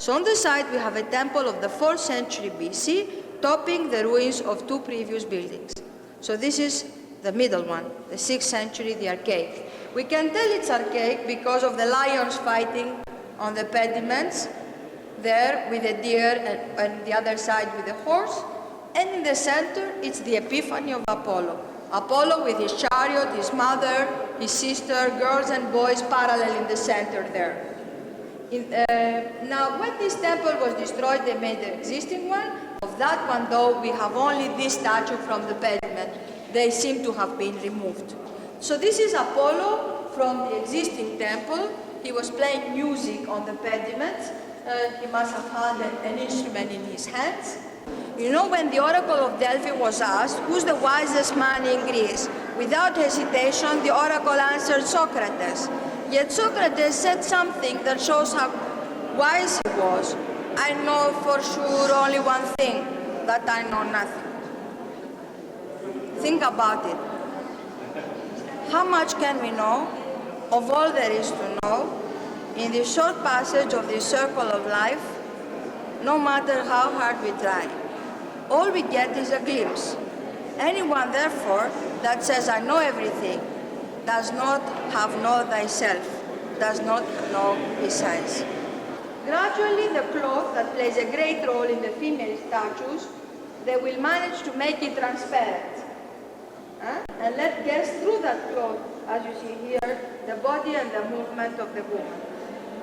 So on the side we have a temple of the 4th century BC, topping the ruins of 2 previous buildings. So this is the middle one, the 6th century, the archaic. We can tell it's archaic because of the lions fighting on the pediments, there with the deer and the other side with the horse. And in the center, it's the Epiphany of Apollo. Apollo with his chariot, his mother, his sister, girls and boys parallel in the center there. Now, when this temple was destroyed, they made the existing one. Of that one, though, we have only this statue from the pediment. They seem to have been removed. So this is Apollo from the existing temple. He was playing music on the pediments. He must have had an instrument in his hands. You know, when the oracle of Delphi was asked, who's the wisest man in Greece? Without hesitation, the oracle answered Socrates. Yet Socrates said something that shows how wise he was. I know for sure only one thing, that I know nothing. Think about it. How much can we know of all there is to know in the short passage of this circle of life, no matter how hard we try? All we get is a glimpse. Anyone, therefore, that says, I know everything, does not have know thyself, does not know besides. Gradually, the cloth that plays a great role in the female statues, they will manage to make it transparent. And let guess through that cloth, as you see here, the body and the movement of the woman.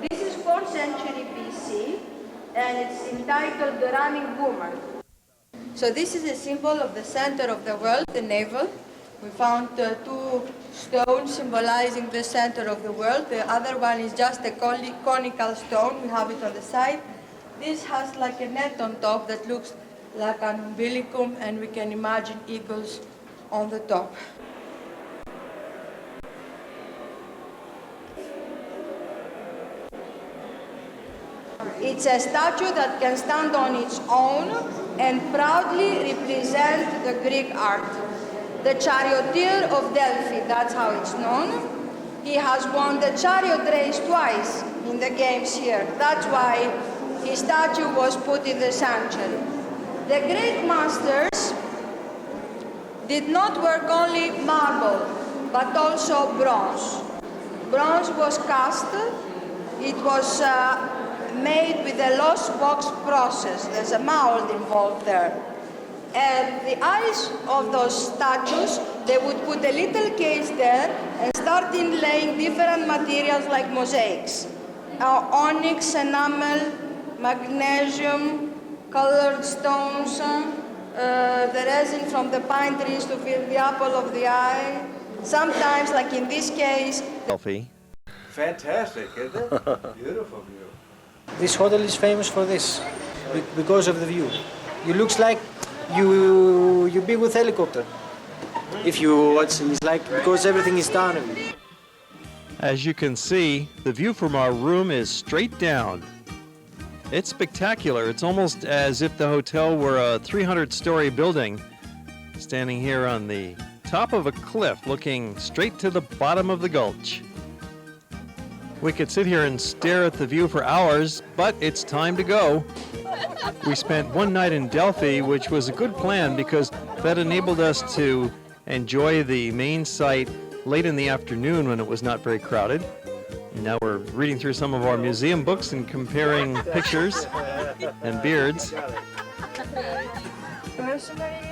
This is 4th century BC, and it's entitled The Running Woman. So this is a symbol of the center of the world, the navel. We found 2 stones symbolizing the center of the world. The other one is just a conical stone. We have it on the side. This has like a net on top that looks like an umbilicum, and we can imagine eagles on the top. It's a statue that can stand on its own and proudly represent the Greek art. The charioteer of Delphi, that's how it's known. He has won the chariot race twice in the games here. That's why his statue was put in the sanctuary. The great masters did not work only marble, but also bronze. Bronze was cast. It was made with a lost wax process. There's a mold involved there. And the eyes of those statues, they would put a little case there and start inlaying different materials like mosaics. Onyx, enamel, magnesium, colored stones, the resin from the pine trees to fill the apple of the eye. Sometimes, like in this case. Delphi. Fantastic, isn't it? Beautiful view. This hotel is famous for this, because of the view. It looks like you be with helicopter. If you watch, it's like, because everything is down. As you can see, the view from our room is straight down. It's spectacular. It's almost as if the hotel were a 300-story building, standing here on the top of a cliff looking straight to the bottom of the gulch. We could sit here and stare at the view for hours, but it's time to go. We spent one night in Delphi, which was a good plan because that enabled us to enjoy the main site late in the afternoon when it was not very crowded. Now we're reading through some of our museum books and comparing pictures and beards.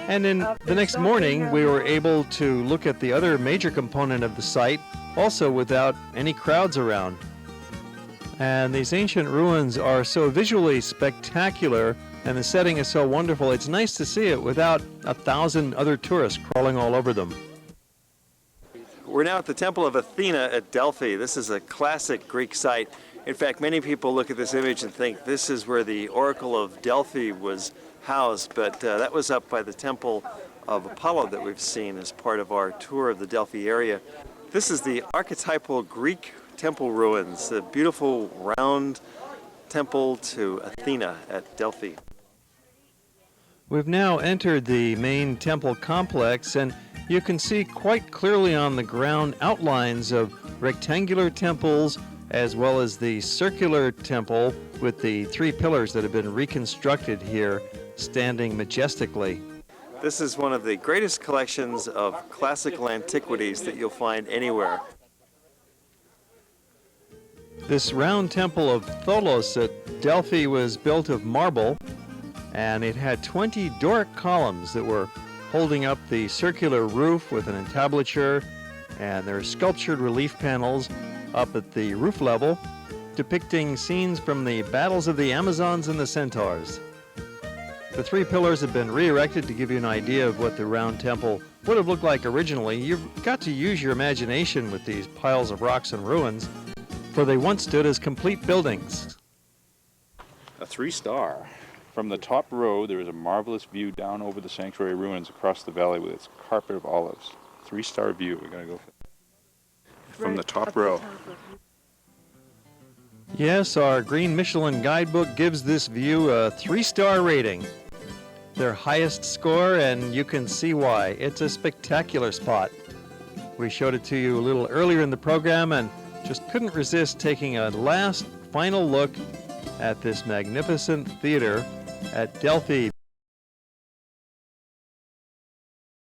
And then the next morning, we were able to look at the other major component of the site, also without any crowds around. And these ancient ruins are so visually spectacular, and the setting is so wonderful, it's nice to see it without 1,000 other tourists crawling all over them. We're now at the Temple of Athena at Delphi. This is a classic Greek site. In fact, many people look at this image and think this is where the Oracle of Delphi was housed, but that was up by the Temple of Apollo that we've seen as part of our tour of the Delphi area. This is the archetypal Greek temple ruins, the beautiful round temple to Athena at Delphi. We've now entered the main temple complex, and you can see quite clearly on the ground outlines of rectangular temples as well as the circular temple with the 3 pillars that have been reconstructed here, standing majestically. This is one of the greatest collections of classical antiquities that you'll find anywhere. This round temple of Tholos at Delphi was built of marble, and it had 20 Doric columns that were holding up the circular roof with an entablature, and there are sculptured relief panels up at the roof level depicting scenes from the battles of the Amazons and the Centaurs. The 3 pillars have been re-erected to give you an idea of what the round temple would have looked like originally. You've got to use your imagination with these piles of rocks and ruins, for they once stood as complete buildings. A 3-star. From the top row, there is a marvelous view down over the sanctuary ruins across the valley with its carpet of olives. 3-star view. We're going to go from the top row. Yes, our Green Michelin guidebook gives this view a 3-star rating. Their highest score, and you can see why. It's a spectacular spot. We showed it to you a little earlier in the program and just couldn't resist taking a last final look at this magnificent theater at Delphi.